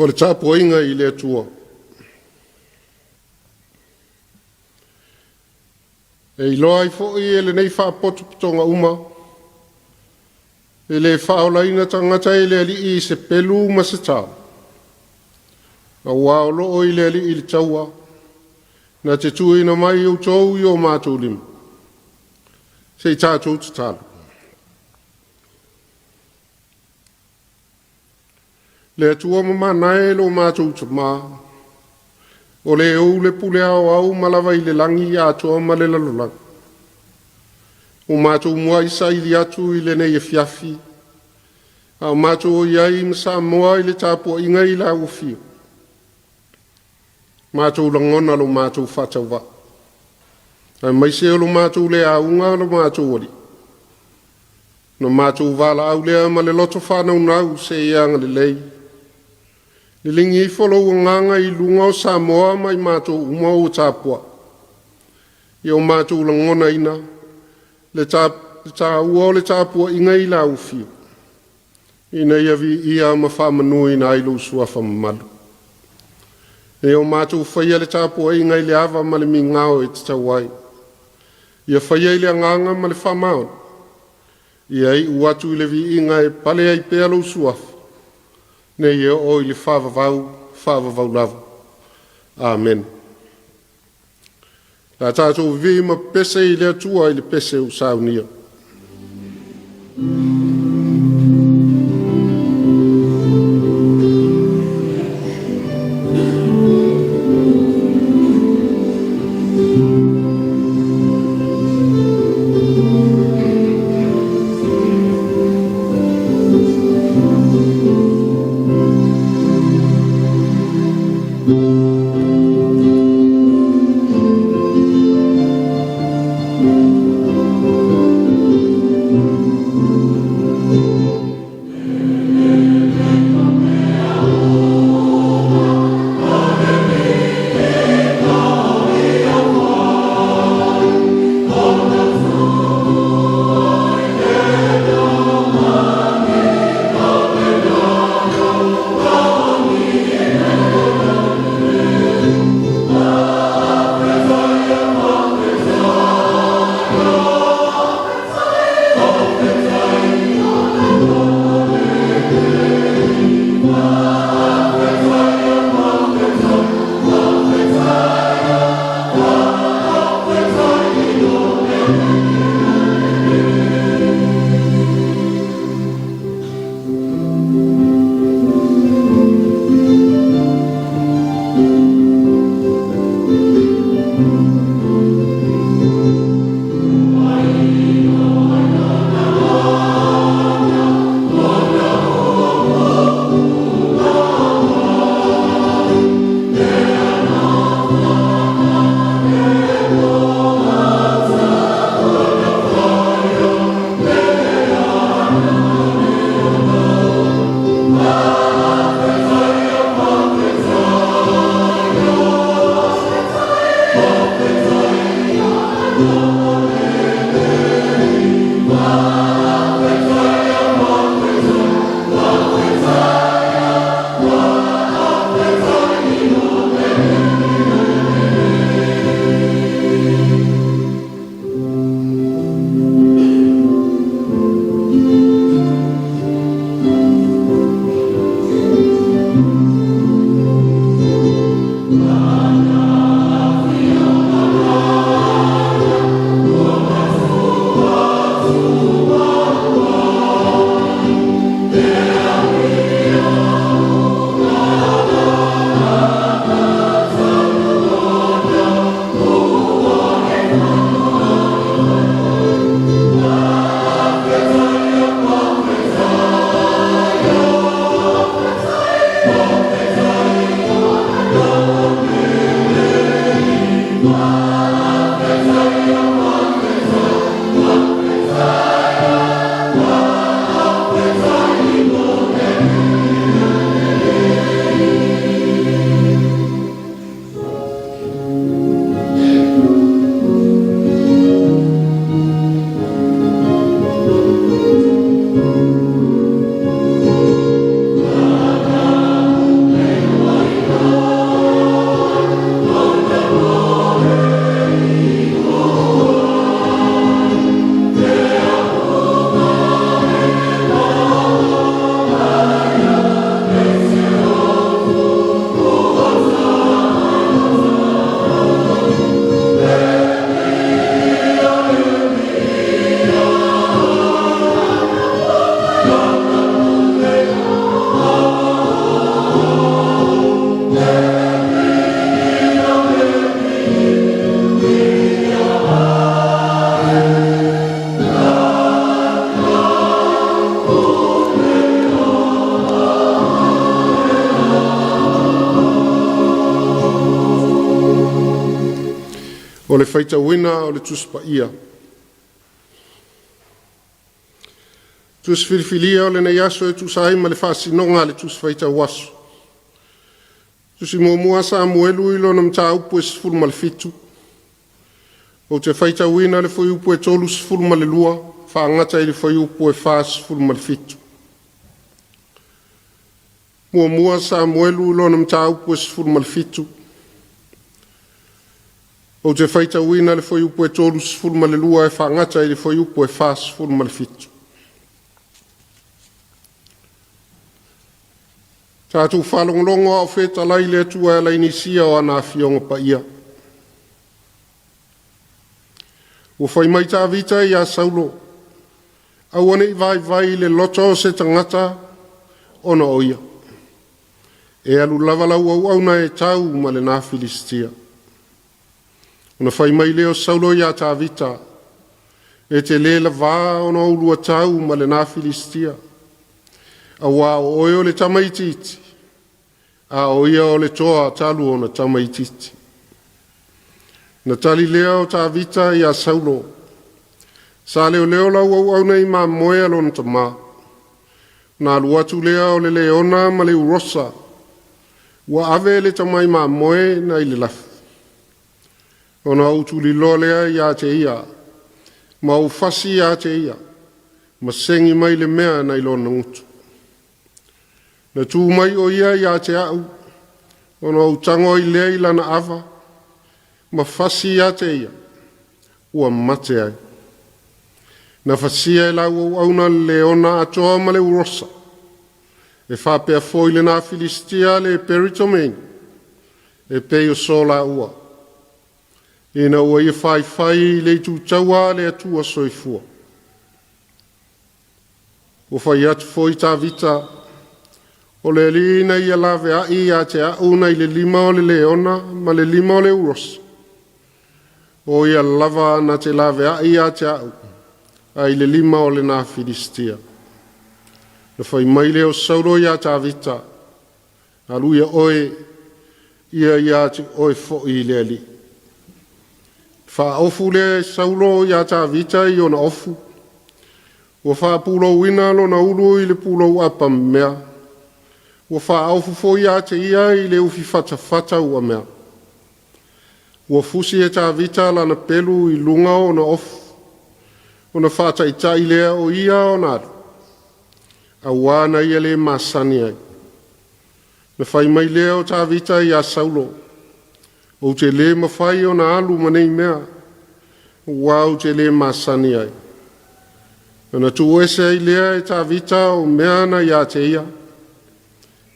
O le Tapua'iga I le atua. E iloa I fo'i e le nei whaapotuputonga uma. E le whaolaina tangata I le ali I se pelu ma se tau. A waolo o I le ali I le taua. Na te tuina mai o tau I o mātou limu. Se I tātou te tālu. Le atua mamanae lo mātou te mā. O le au le pule au malawa I le langi atua ma le lalolang. O mātou mua isa I li atu I le nei Afiafi. A mātou o iai ma Samoa I le Tapua'iga I la ufio. Mātou langona lo mātou whatawa. A maise o lo mātou le aunga lo mātou ori. No mātou wala au lea ma le loto whanau nau se ianga le lei. Le lingi I follow nganga I lunga o Samoa mai mātou uma o Tapua. I o mātou langona ina. Le tāua o le Tapua'iga I la ufio. Ina iawi ia ma whamanui na ilo sua whamamalu. E o mātou whaia le Tapua'iga I le awa ma le mingao e te tawai. Ia whaia I le anganga ma le whamao. Ia I uatu I le vi inga e pale ai pea lo suafa. Ne ia o I le whavavau lava. Amen. La tātou vi ma pese I le atua I le pese o saunia. o le faitauina o le tusipaia. Tusifilifilia o le nei aso e tusai ma le whaasinoga le tusifaitau aso. Tusi muamua Samuelu ilo na mta upu e sifuru ma le fitu. O te faitauina le foi upu e tolu sifuru ma le lua, whaangata i le foi upu e wha sifuru ma le fitu. Muamua Samuelu ilo na mta upu e sifuru ma le fitu. O te faitauina le foi upu e tolu sifuru ma le lua e whaangata i le foi upu e wha sifuru ma le fitu. Tātou whalongolongo au wheta lai le atua e lai nisia o ana Afionga pa ia. Ua whai mai tā vita i a Saulo. Au ane i vai le loto o se tangata ona o ia. E alu lavalau au na e tau ma le nā Filistia. Una whai mai leo Saulo i a tā vita. E te le la vā ona ulua tau ma le nā Filistia. A wā o oio le tamaititi. A o ia o le toa talu o na tamaititi. Na tali leo ta vita i a Saulo. Sa leo lau au nei ma moe alo na tama. Na luatu leo le leona ma le urosa. Wa ave le tamai ma moe na i le lafi. O na utu li lo lea i a te ia. Ma ufasi i a te ia. Ma sengi mai le mea na i lo na utu. Na tū mai o ia i a te au, o na utango i lea i lana awa, ma fasi i a te ia, ua mate ai. Na fasia i lau au na leona atoa ma le urosa, e whapea foi le nā Filistia le peritomeni, e peo sola ua. E na ua i whai le tu taua le atua soifua. O whai atu foi tā vita, o le lina ia lawe a i a te au na i le lima o le leona, ma le lima o le urosa. O ia lava na te lawe a i a te au, a i le lima o le nā Filistia. Na whai mai leo Saulo ia tā vita, a luia oe, ia te oe fo i le ali. Wha ofu le Saulo ia tā vita i ona ofu, o wha pulo wina lo na ulu i le pulo apa mea, ua whaaufu foi a te ia i le ufi fata ua mea. Ua fusi e tā vita lana pelu i lunga o na ofu. O na whata i tai lea o ia o nāru. A wana ia le masani ai. Na whai mai lea o tā vita i a Saulo. O te le mawhai o na alu manei mea. Ua o te le masani ai. Na tu ese i lea e tā vita o mea na ia te ia.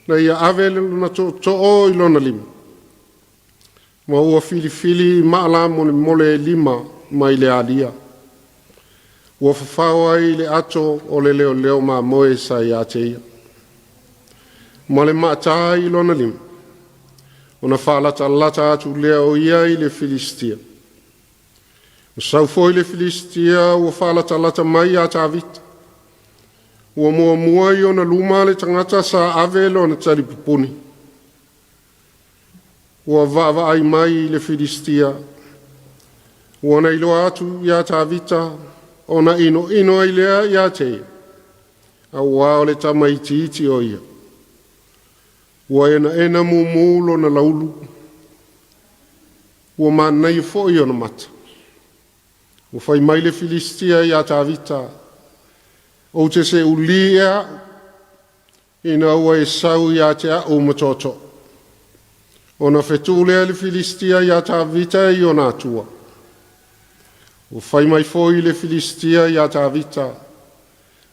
Na ia avele na to o ilona lima. Ma ua fili maala mole lima mai le alia. Ua whawhaua i le ato o le leo ma moe sa i ate ia. Ma le maata ilona lima. O na whalata atu leo ia i le Filistia. O saufo i le Filistia ua whalata mai a tā vita. Ua mua i ona luma le tangata sa avelo na tari pupuni. Ua vava ai mai le Filistia. Ua na ilo atu ia tā vita, ona ino ai lea ia te. A ua o le tamaiti o ia. Ua ena mulo na laulu. Ua manai fo i ona mata. Ua fai mai le Filistia ia tā vita. O te se ulia, ina ua e sau ia te au matoto. O na whetulea le Filistia ia tā vita i o nā tua. O whai mai foi le Filistia ia tā vita.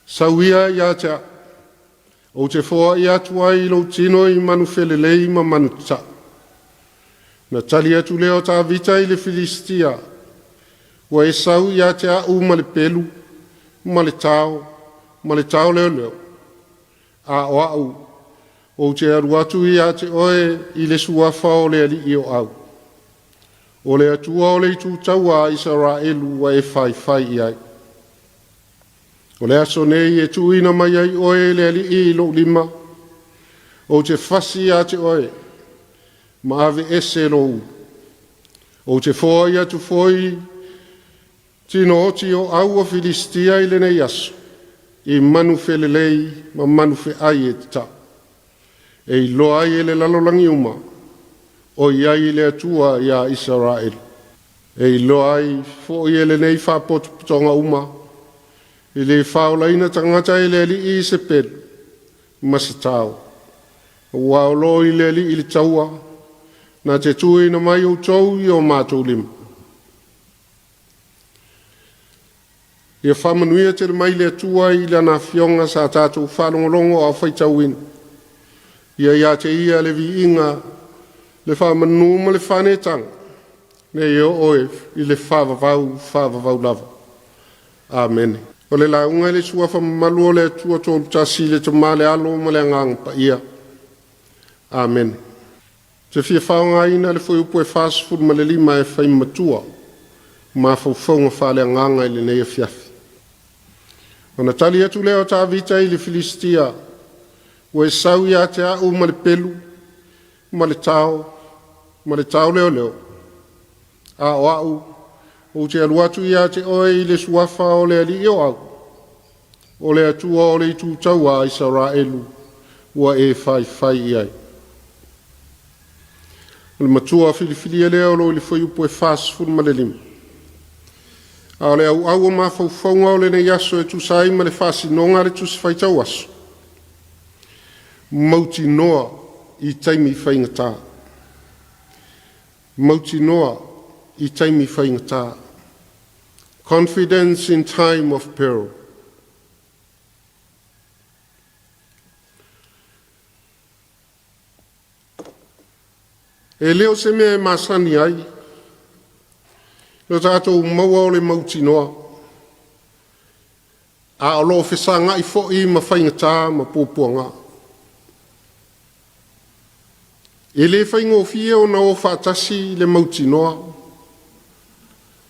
Sau ia te a. O te whoa ia tua i lo tino i manu whelelei ma manu ta. Na tali atu leo tā vita i le Filistia. Ua e sau ia te au ma le pelu, ma le tau. Ma le tau leo. A o au. O te aruatu i a te oe i le suafa o le ali i o au. O le atua o le tu taua a Israelu wa e fai i ai. O le aso nei e tu ina mai ai oe le ali i lo lima. O te fasi a te oe. Ma ave ese lo u. O te foi atu foi tino oti o aua Filistia i lene yaso. I manu felelei ma manu fe ai e ta. E i loa ai e le lalolangi uma. O iai le atua ia Israel. E i loa ai fo i ele nei whapotonga uma. I le whaolaina tangata i le li i se pelu. Masatau. Wa o lo i le li i le taua. Na te tui na mai o tau i o mātou lima. Ia whamanuia te mai le atua i le ana fionga sa tātou whanongolongo a whaitauin. Ia te ia le vi inga le whamanu ma le whanetang. Ne i o oef i le whavavau lava. Amen. O le launga le sua whamalu o le atua tōlu tasi le tamale alo ma le angang pa ia. Amen. Te fia whaonga ina le fwoi upo e whasfuru ma le lima e whai matua. Ma whauwhaunga whale anganga i le nei Afiafi. Ona tali atu leo tā vita i le Filistia. Ua e sau ia te au ma le pelu. Ma le tau leo leo. A o au. O te aluatu ia te oe i le suafa o le ali o au. O le atua o le i tūtau a Israelu. Ua e whai iai. Le matua filifilia leo lo i le whai upo e whasfuru ma le lima. A le au ma whauwhaunga o le nei aso e tūsai ma le whasinonga le tūsi whaitau aso. Mauti noa i taimi whaingatā. Mauti noa i taimi whaingatā. Confidence in time of peril. E leo se mea masani ai. Lo tātou maua o le mauti noa. A o lo whesanga i fo i ma whaingatā ma pōpuanga. E le whaingo fia o na o whaatasi le mauti noa.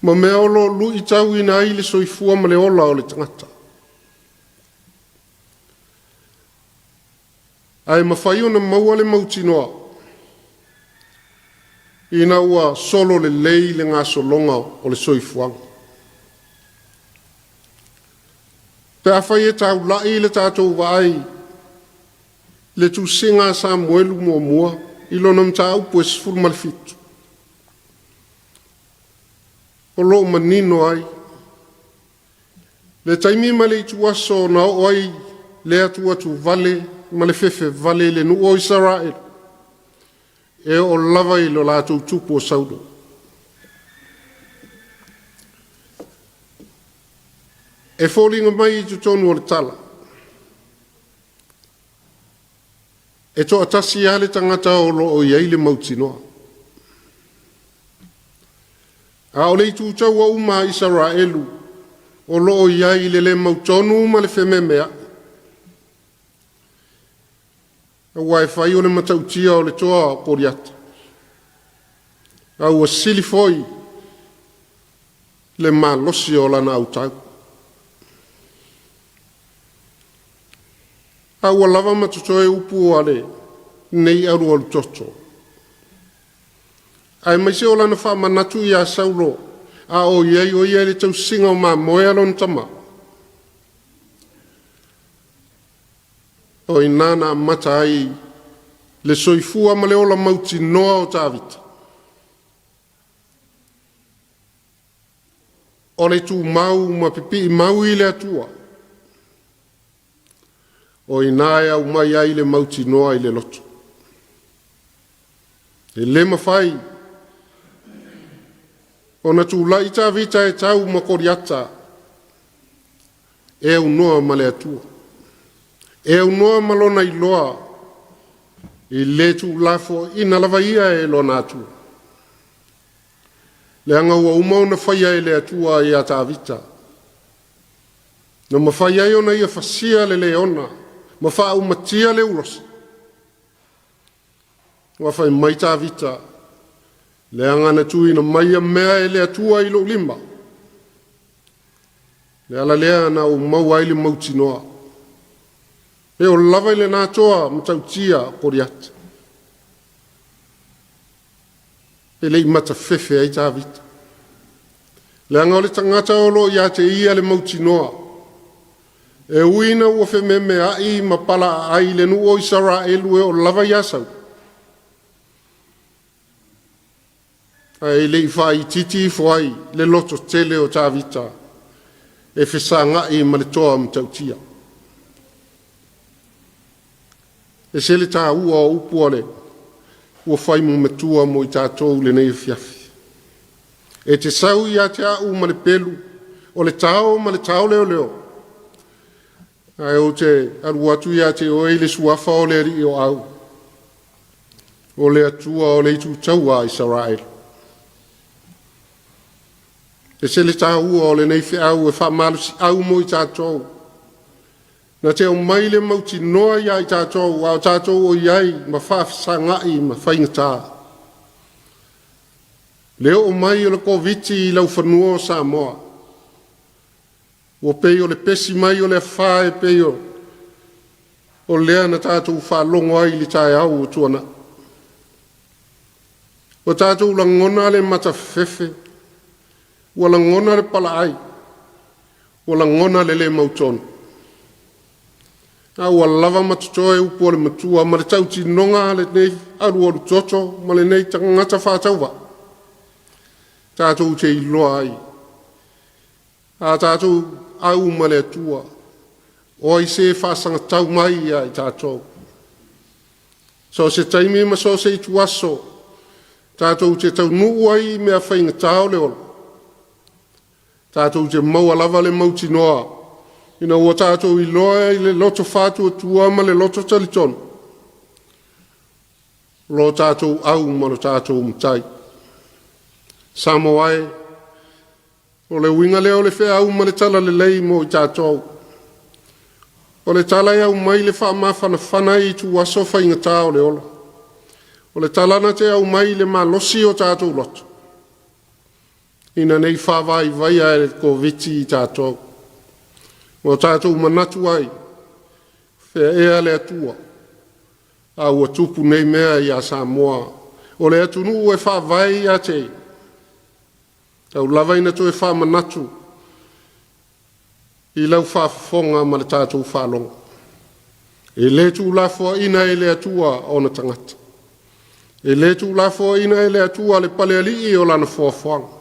Ma mea o lo lu i tau ina ai le soifua ma le ola o le tangata. Ai ma whai o na maua le mauti noa. Ina ua solo le lei le ngā solonga o le soifuanga. Te awhai e tau lai le tātou waai, le tu singa sa moelu mua mua, i lona mta upo e sifuru malifitu. O lo manino ai. Le taimi ma le itu aso na o ai le atu vale, ma le fefe vale le nu o Israel. E o lava i lo lātou tupu o saudo. E fōlinga mai i tu tonu o le tala. E to atasi ale tangata o lo o iei le mauti noa. A o le i tu tau a uma Israelu o lo o iei le mautonu ma le whememea. Ua e whai o le matautia o le toa koriata. A ua sili foi le malosi o lana au tau. A ua lava matutoe upu ale nei aru o le toto. A e maise o lana wha manatu i a saulo a o iei le tau singa o ma moe alon tama. O inana mata ai le soifua ma le ola mauti noa o tāvita. O le tū mau ma pipi mau i le atua. O inae au mai ai le mauti noa i le loto. E le mawhai. O na tū lai tāvita e tau ma koriata. E au noa ma le atua. E au noa malona i loa, i le tu lafo ina lava ia e lo nātu. Le anga ua umau na whaia e le atua i a tāvita. Na ma whaia i ona ia whasia le leona, ma wha umatia le urosa. Wa whai mai tāvita, le anga na tui na maia mea e le atua i lo lima. Le ala lea na umau ai le mauti noa. E o lava i le nātoa matautia koriata. e le mata fefe ai tāwita. Le anga o le tangata o lo ia te ia le mautinoa. E uina ua fe meme ai ma pala ai le nu o Israelu e o lava iasau. Ai le ifai titi fuai le loto tele o tāwita. E whesanga i ma le toa mtautia. E se le tā ua o upua le. Ua whai mu metua mo i tātou le nei Afiafi. E te sau ia te au ma le pelu. O le tau ma le tau leo leo. Ai o te aruatu ia te oe le suafa o le ri o au. O le atua o le itu taua Israel. E se le tau o le nei fe au e wha malu si au mo i tātou. Na te o mai le mauti noa ia i tātou, au tātou o iai ma whaafisangai ma whaingatā. Leo o mai o le Komiti i lau whanua o Samoa. O pei o le pesi mai o le whae pei o lea na tātou whalongo ai li tae au o tuana. O tātou langona le mata fefe, o langona le pala ai, o langona le mautonu. A ua lava matutoe upo le matua, ma le tauti nonga le nei aru oru toto, ma le nei tangata whātauwa. Tātou te iloa ai. A tātou au ma le atua. O i se whasanga tau mai ai tātou. So se taimi ma so se itu aso. Tātou te tau nuu ai mea whainga tāo le olo. Tātou te maua lava le mauti noa. Ina ua tātou i loa i le loto whātua tua ma le loto talitonu. Lo tātou au ma lo tātou mtai. Samoa e, o le winga leo le whea au ma le tala le lei mo i tātou. O le tala e au mai le wha mawhana whanai i tu aso whainga tāo le ola. O le tala na te au mai le malosi o tātou loto. Ina nei whawai vai a e ko viti i tātou. O tātou manatu ai, whea ea le atua, a ua tupu nei mea i a Samoa. O le atunu e wha vai a te. Tau lava ina to e wha manatu, i lau wha whonga ma le tātou whalonga. E le tu la fua ina e le atua o na tangata. E le tu la fua ina e le atua le pale ali i o lana fua whanga.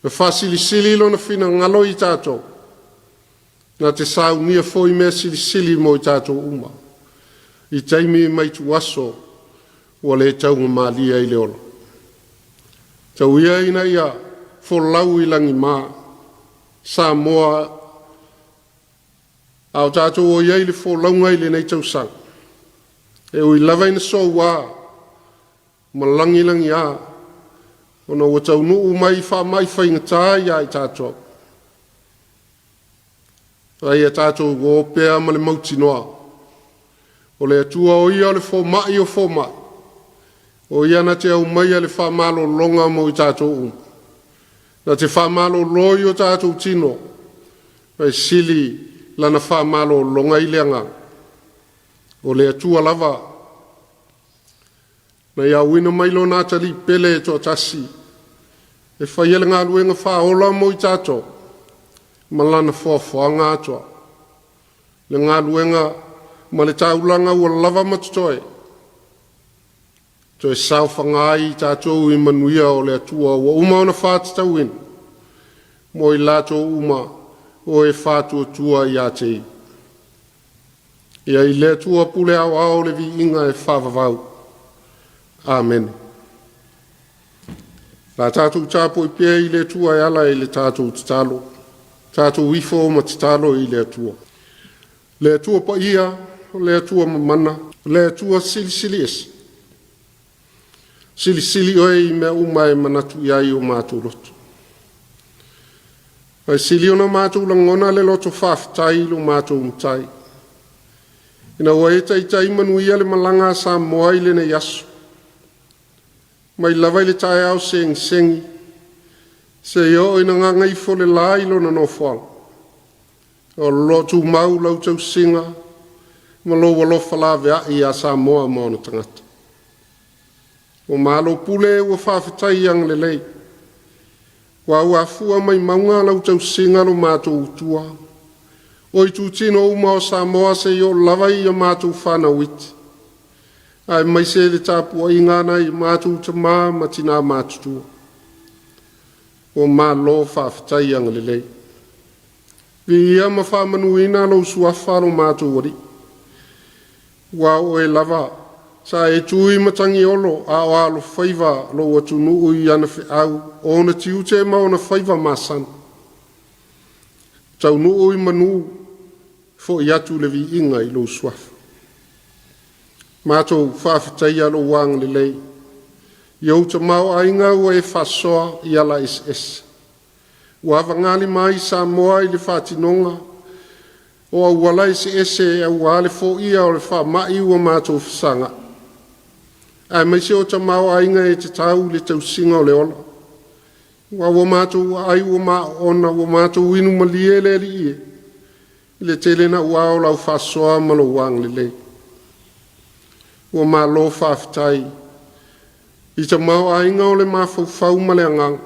E wha sili lo na whina ngalo i tātou. Na te sau nia foi mea sili mo i tātou uma. I taimi mai tu aso, ua le taunga maalia i le ola. Tau ia ina ia, folau i langi maa, Samoa, au tātou o iai le folaunga i le nei tau sang. E ui lava ina so wā, ma langi a, ona ua tau nuu mai wha mai whaingatā ia i tātou. Ai a tātou o pēa ma le mauti noa. O le atua o ia le fōmai o fōmai. O ia na te au mai a le whamalo longa mo i tātou. Na te whamalo loi o tātou tino. Ai sili lana whamalo longa i leanga. O le atua lava. Na ia wina mailo nā tali pele e tō tasi. E whaiele ngā luenga whaola mo i tātou. Malana whawhanga atoa. Le ngā luenga, ma le taulanga ua lava matutoe. Toe sau whangai tātou i manuia o le atua, ua uma ona whātatau in. Mo i lato uma, o e whātua tua i atei. Ia i le atua pule au le vi inga e whawavau. Amen. La tātou tāpo i pia i le atua e ala i le tātou tatalo. Tātou ifo ma tatalo i le atua. Le atua pa ia, le atua mamana, le atua sili esi. Sili oi mea umai manatu iai o mātou loto. Ai sili ona mātou langona le loto whaftai lo mātou mtai. Ina ua e tai manuia le malanga Samoa i le ne yaso. Mai lava i le tae au sengi. Se yo ina ngā ngaifo le lai lo na no whang. O lotu mau lau tau singa, ma lo walofa la vea i a Samoa maona tangata. O malo pule ua whawhitai ang lelei. Wa ua fua mai maunga lau tau singa lo mātou utua. O i tūtino uma o Samoa se i o lawai i mātou whana witi. Ai mai se le Tapua'iga nei mātou te mā matina mātutua. O mā lo whawhitai ang lelei. Vi ia ma whamanuina lo suafa lo mātou wari. Wa o e lava. Sa e tui matangi olo a o alo whaiva lo atunu ui ana au o na tiu te ma o na whaiva masan. Tau nu ui manu fo i atu le vi inga i lo suafa. Mātou whawhitai alo wang le lei. Iau ta mau ainga ua e whasoa i ala SS. Ua avangali mai Samoa i le whatinonga o au wala SS e au wale fo ia o le whamai ua mātou whisanga. Ai mai se o ta mau ainga e te tau le tau singa o le ola. Wa mātou ai ua maa ona ua mātou inu malie le li ie. Le tele na ua o lau whasoa malo wang le lei. Ua maa lo whawhitai. I ta mau ainga o le maa whau ma le angang.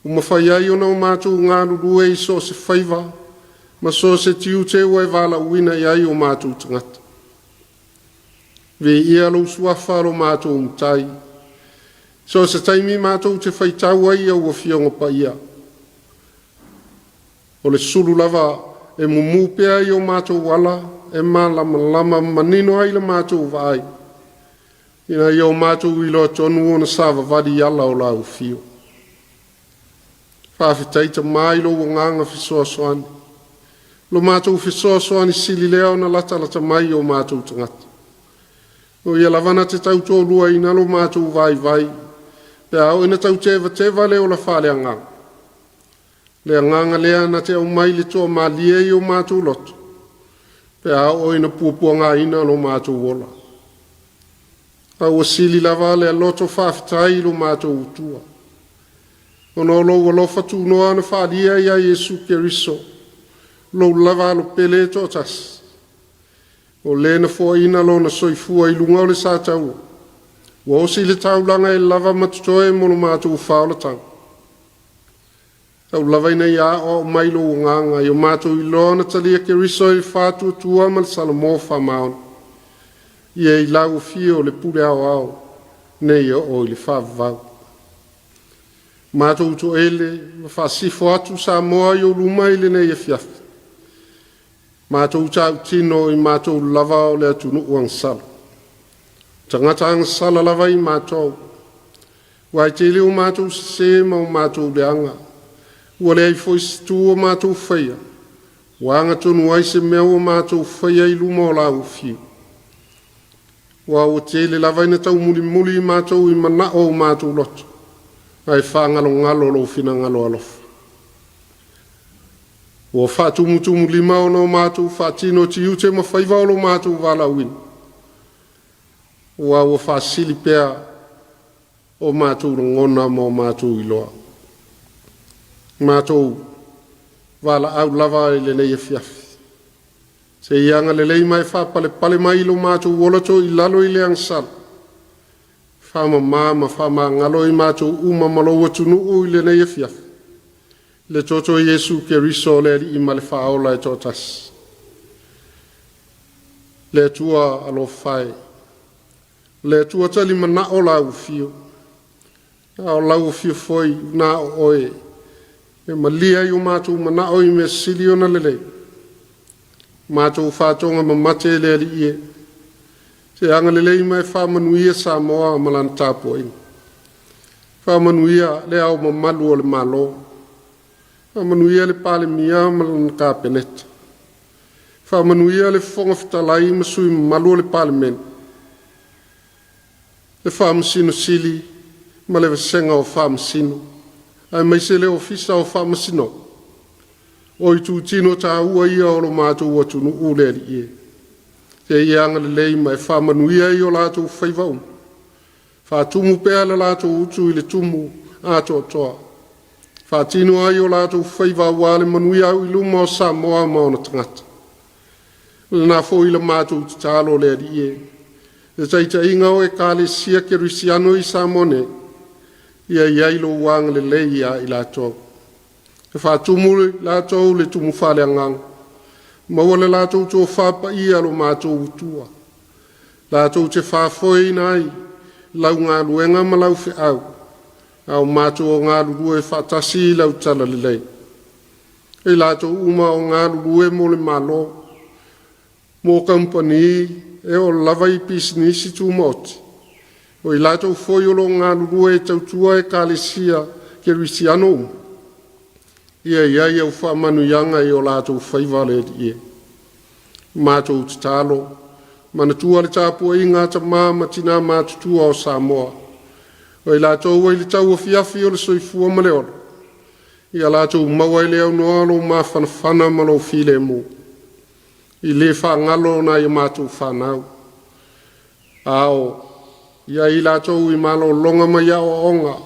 Uma whai ai ona o mātou ngā rurue i so se whaiva. Ma so se tiu te ua e wala uina i ai o mātou tangata. Ve ia lo suafa lo mātou mtai. So se taimi mātou te whaitau ai au a fionga pa ia. O le suru lava e mumupea i o mātou wala e mā lama manino ai le mātou vai. Ina i o mātou i loa tonu o na sāwa vadi ala o lau fio. Whawhitaita mai lo o nganga fisoa soani. Lo mātou fisoa soani sili leo na lata mai o mātou tangata. O ia lavana te tau tō lua ina lo mātou vai. Pe au ina tau teva leo la whale anga. Le anganga lea na te au mai le tō malie i o mātou loto. Pe au o ina puapua ngā ina lo mātou wola. Au asili lava le loto whawhitai lo mātou utua. Ono lo walofa tūnoa na whalia ia Yesu Keriso. Lo lava lo pele tōtas. O le na fo ina lo na soifua i lunga o le sātau. Wa osi le taulanga e lava matutoe mono mātou whaola tau. Tau lava ina ia o mailo o nganga i o mātou i loa na talia Keriso i whātua tua mal Salomo whamaon. Ia i lau fio le pule au nei o i le whavau. Mātou to ele whasifo atu Samoa i o luma i le nei Afiafi. Mātou tau tino i mātou lava o le atunu uang sala. Tangata ang sala lava i mātou. Wai te leo mātou se ma o mātou leanga. Ua le ai foisi tu o mātou whaia. Wanga tonu ai se mea o mātou whaia i luma o lau fiu. Wa o te le lava ina tau muli i mātou i mana o mātou loto. Ai whangalo ngalo lo fina ngalo alofa. O whātumutumu lima o no mātou whātino ti ute ma whaiva o lo mātou wala win. O whāsili pēr o mātou ngona mo mātou iloa. Mātou wala au lava i le nei Afiafi. Se ianga le lei mai whāpale mai lo mātou wolato i lalo i le angsal. Whāma māma whāma ngalo i mātou uma malo watunu o i le nei Afiafi. Le toto Yesu Keriso le i male whaola e totas. Le tua alo whai. Le tua tali mana o lau fio. O lau fio foi na oe. E malia i o mātou mana o i me silio na lele. Mātou whātonga ma mate le li ie. Se anga lele i mai whamanuia Samoa malan Tapua'iga. Whamanuia le au ma malu o le malo. Whamanuia le pale mia malan kāpeneta. Whamanuia le whonga whitalai masui malu o le pale men. Le whamasino sili ma le vasenga o whamasino. Ai mai se le ofisa o whamasino. O i tūtino tā ua ia o lo mātou atunu ule li ie. Te ianga le lei mai whamanuia i o lātou whaivau. Whātumu pēa le lātou utu i le tumu ato toa. Whātino ai o lātou whaiva wale manuia au i luma o Samoa maona tangata. Le nā fo i le mātou te tālo le li ie. E taitainga o e kalesia Kerisiano I Samoa ia iai lo wang le leia I lātou. E whātumu lātou le tumu whale angang. Maua le lātou tō whāpa ia lo mātou utua. Lātou te whāwhoi nai, lau ngā luenga ma lau whi au. Au mātou o ngā lurue whātasi lau tala le lei. E lātou uma o ngā lurue mo le malo. Mō kampani e o lava I pisinisi tu moti. O I lātou whoi o lo ngā lurue tautua e kalesia Kerisiano. Ia iai au whamanu yanga I o lātou whaiwale ie. Mātou te tālo. Manatua le Tapua'iga ta mama tina matutua o Samoa. O I lātou ai le tau Afiafi o le soifua ma le ora. Ia lātou maua I le au noa lo ma whanawhana ma lo file mo. I le whangalo na I mātou whanau. Ao, ia I lātou I malo longa mai au onga.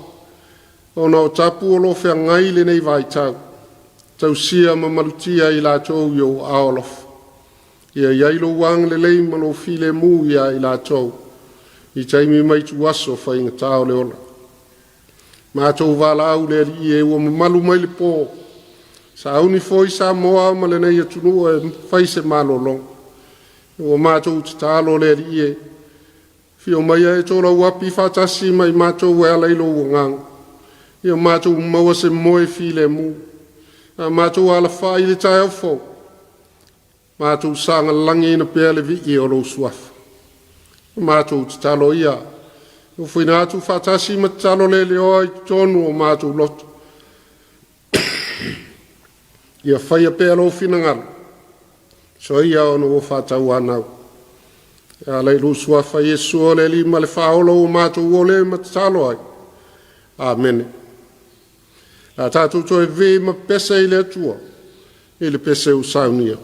O na o tapu o lo whea ngai le nei vai tau. Tau sia ma malutia I lātou I o aolof. Ia iai lo wang le lei ma lo file mu ia I lātou. I taimi mai tu aso whainga tāo le ola. Mātou wala au le ali e ua malu mai le pō. Sa auni foi Samoa ma le nei atunu e whaise malo long. Ua mātou te tālo le ali e. Fio mai e tōra uapi whatasi mai mātou e alai lo wangang. Ia mātou maua se moe file mu. A mātou ala whai le tai au fau. Mātou sanga langi na pēr le vi I o lo suaf. Mātou te talo ia. O whina atu whatasi ma talo le leo ai tonu o mātou loto. Ia whaia pēr lo whina ngalo. So ia ono o whatau anau. Ia lei lo suafa Yesu o le li ma le whaolo o mātou o le ma talo ai. Amen. A tātou toi ve ma pese I le atua. I le pese o saunia.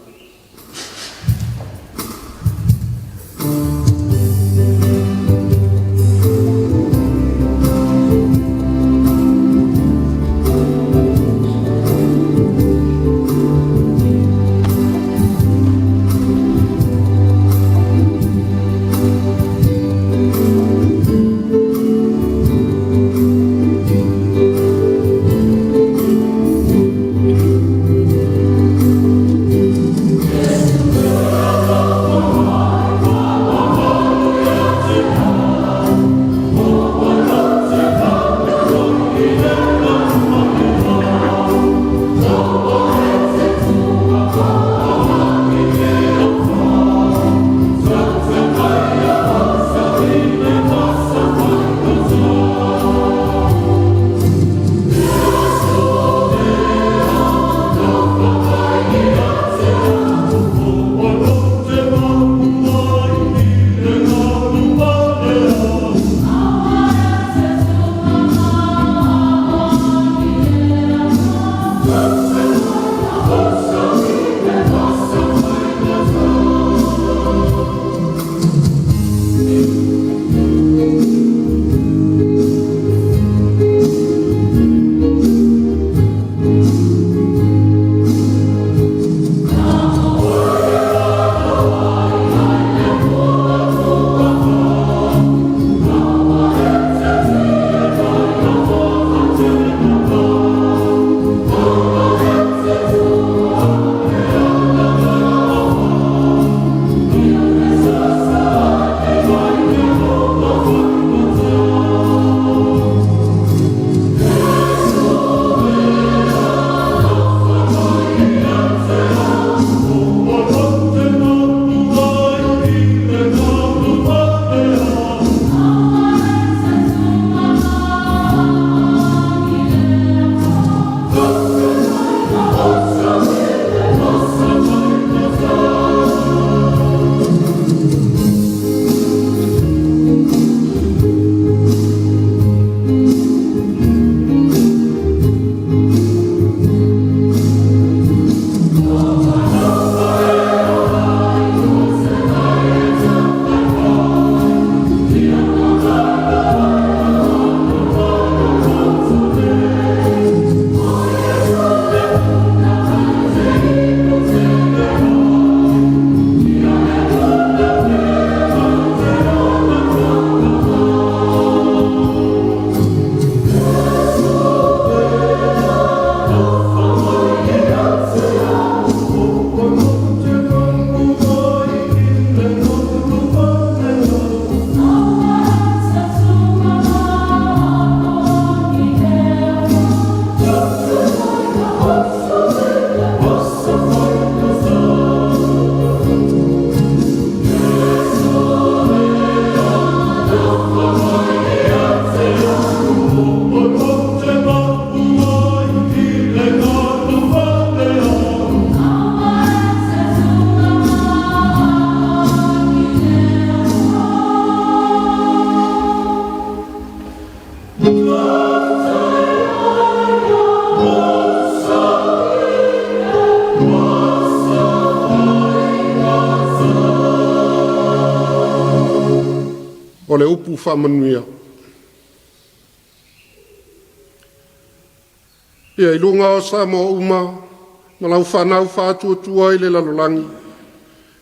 o le upu whamanuia. Ia I lunga o Samoa uma, ma lau whanau whātua I le lalolangi.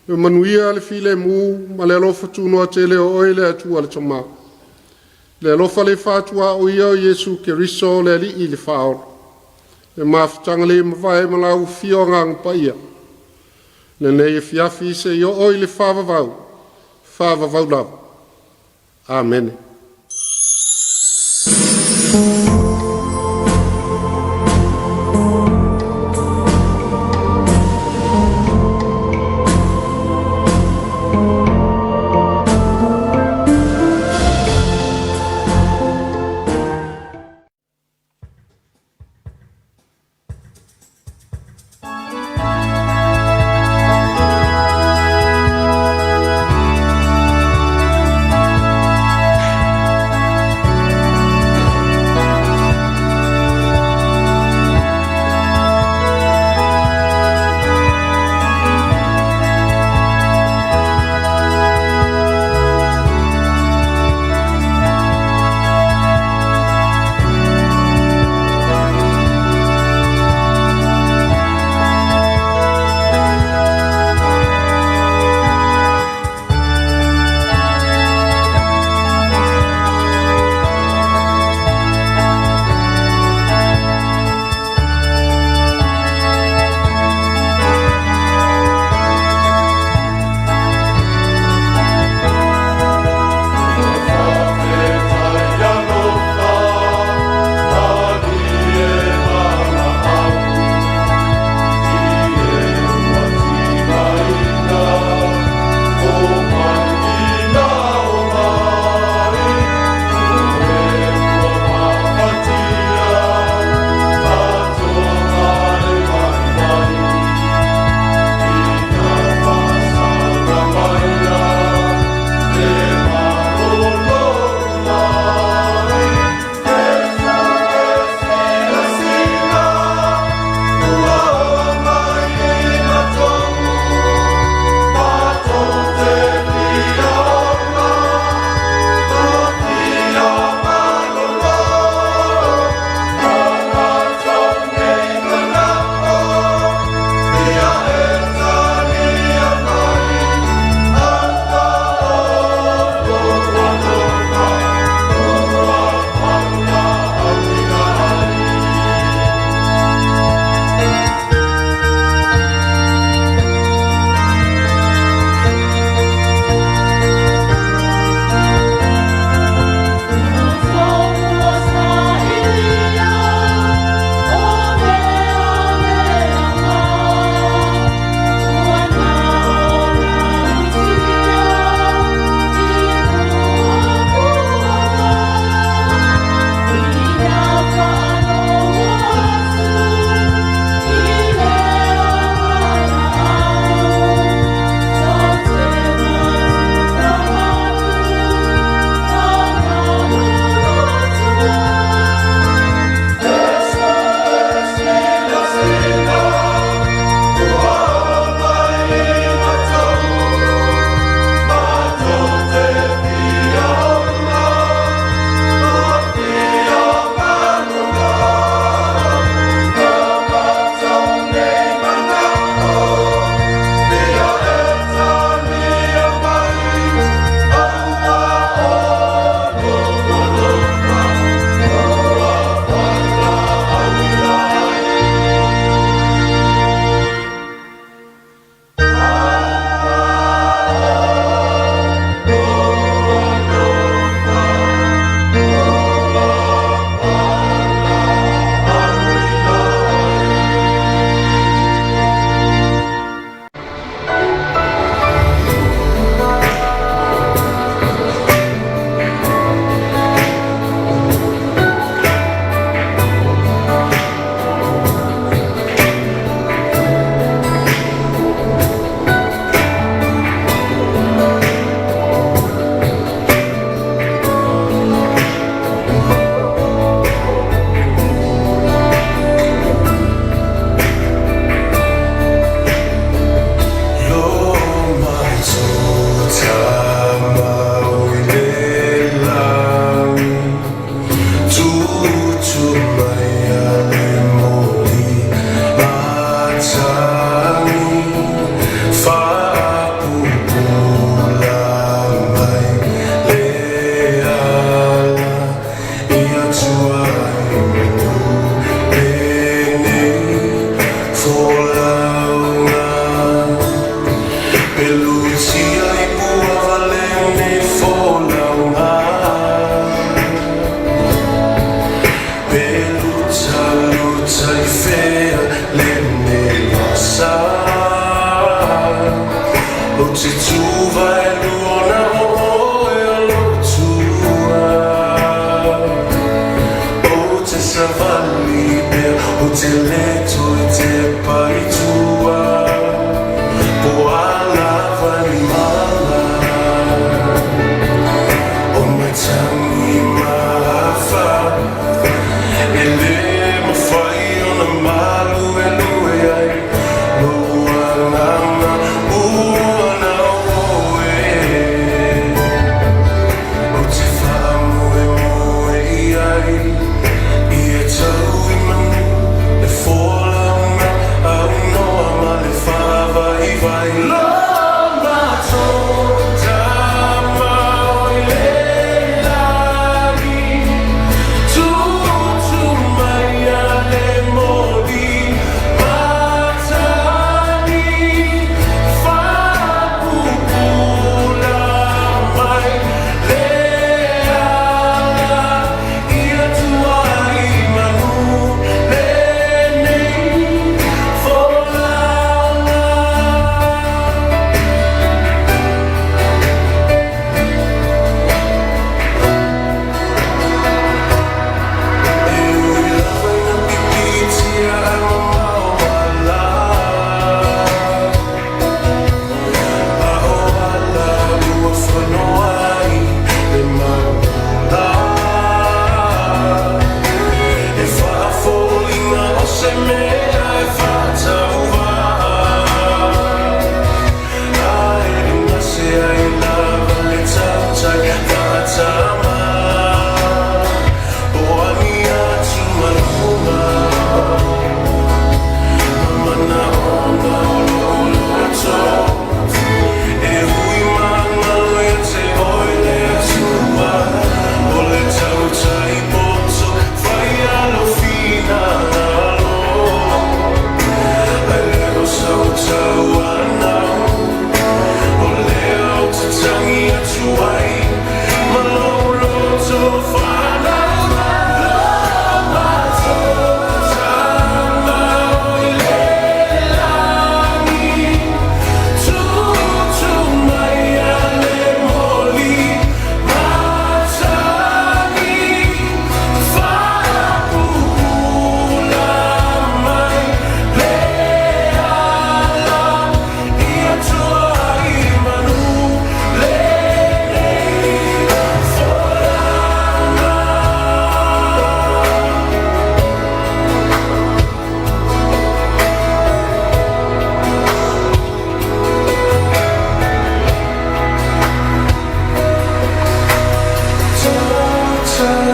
E manuia le file mu, ma le alofa tūnoa te leo oi le atua le tama. Le alofa le whātua o ia o Yesu ke riso le ali I le whaora. Le mawhitanga le mawai ma lau fio ngang pa ia. Le nei e Afiafi se io oi le whāwavau lava. Amen.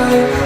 time